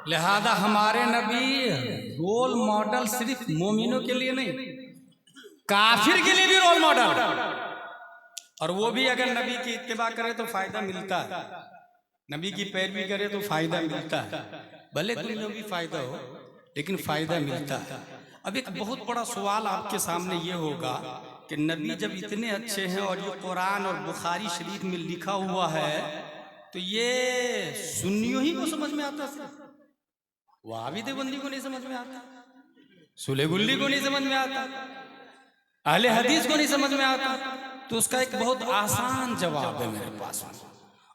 लिहाजा हमारे नबी role model सिर्फ मोमिनों के लिए नहीं, काफिर के लिए भी रोल मॉडल। और वो भी अगर नबी की इत्तिबा करे तो फायदा मिलता है, नबी की पैरवी करे तो फायदा मिलता है, भले दुनिया भी फायदा हो लेकिन फायदा मिलता है। अब एक बहुत बड़ा सवाल आपके सामने ये होगा कि नबी जब इतने अच्छे हैं और ये कुरान और बुखारी शरीफ में लिखा हुआ है तो ये सुन्नियों ही को समझ में आता है, वहाबी देवबंदी को नहीं समझ में आता, सुले गुल्ली को नहीं समझ में आता, अहले हदीस को नहीं समझ में आता। तो उसका एक बहुत आसान जवाब है मेरे पास,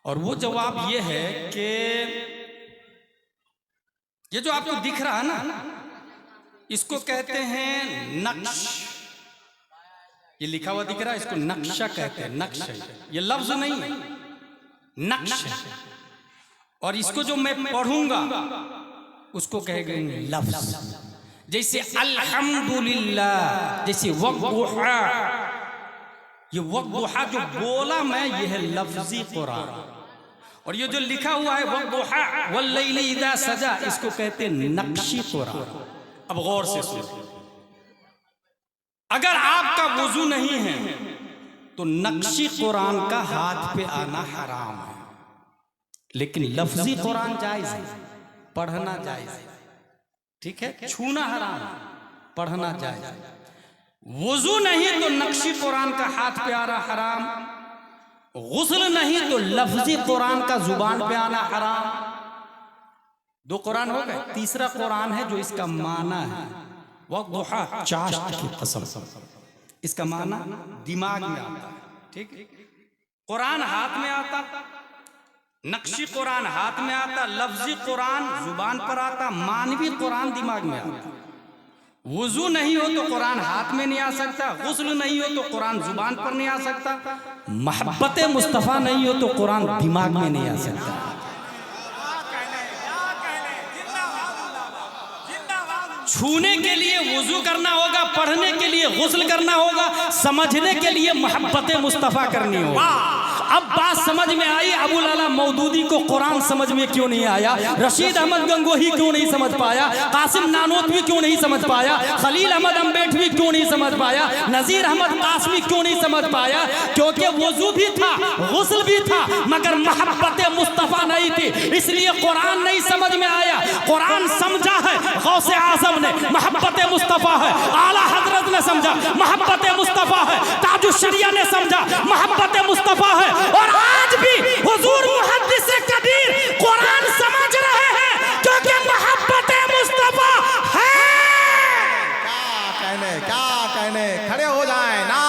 और वो जवाब ये है कि ये जो आपको दिख रहा है ना, इसको कहते हैं नक्श। ये लिखा हुआ दिख रहा है, इसको नक्शा कहते हैं। नक्श है, ये लफ्ज नहीं है, नक्श है। और इसको जो मैं पढ़ूंगा उसको कहेंगे लफ्ज। जैसे अल्हम्दुलिल्लाह, जैसे वक़्तुहा, ये वक़्तुहा जो बोला मैं, ये है लफ्जी कुरान। और ये जो लिखा हुआ है वक़्तुहा वल्लैलि इज़ा सजा, इसको कहते हैं नक्शी कुरान। अब गौर से सुनिए, अगर आपका वुजू नहीं है तो नक्शी कुरान का हाथ पे आना हराम है, लेकिन लफ्जी कुरान जायज है, पढ़ना जायज है, ठीक है। छूना हराम, पढ़ना जायज है। वुजू नहीं तो नक्शी कुरान का हाथ पे आना हराम, गुस्ल नहीं तो लफ्जी कुरान का जुबान पे आना हराम। दो कुरान हो गए, तीसरा कुरान है जो इसका माना है वक़्तुहा, चाश्त की कसम, इसका माना दिमाग में आता है, ठीक। कुरान हाथ में आता, नक्शी कुरान हाथ में आता, लफ्जी कुरान जुबान पर आता, मानवी कुरान दिमाग में आता। वुजू नहीं हो तो कुरान हाथ में नहीं आ सकता, गुस्ल नहीं हो तो कुरान जुबान पर नहीं आ सकता, मोहब्बत मुस्तफ़ा नहीं हो तो कुरान दिमाग में नहीं आ सकता। छूने के लिए वुजू करना होगा, पढ़ने के लिए गुस्ल करना होगा, समझने के लिए मोहब्बत मुस्तफ़ा करनी होगी। अब बात समझ में आई, अबुल आला मौदूदी को कुरान समझ में क्यों नहीं आया, रशीद अहमद गंगोही क्यों नहीं समझ पाया, कासिम नानोतवी क्यों नहीं समझ पाया, खलील अहमद अम्बेडवी क्यों नहीं समझ पाया, नज़ीर अहमद कासमी क्यों नहीं समझ पाया? क्योंकि वुजू भी था, गुस्ल भी था, मगर मोहब्बत मुस्तफ़ा नहीं थी, इसलिए कुरान नहीं समझ में आया। कुरान समझा है गौसे आज़म ने, मोहब्बत मुस्तफ़ा है, आला हजरत ने समझा मोहब्बत मुस्तफ़ा है, ताजुश शरिया ने समझा मोहब्बत मुस्तफ़ा है, और आज भी हुजूर मुहद्दिस कबीर कुरान समझ रहे हैं क्योंकि मोहब्बत मुस्तफ़ा है। क्या कहने, खड़े हो जाएं ना।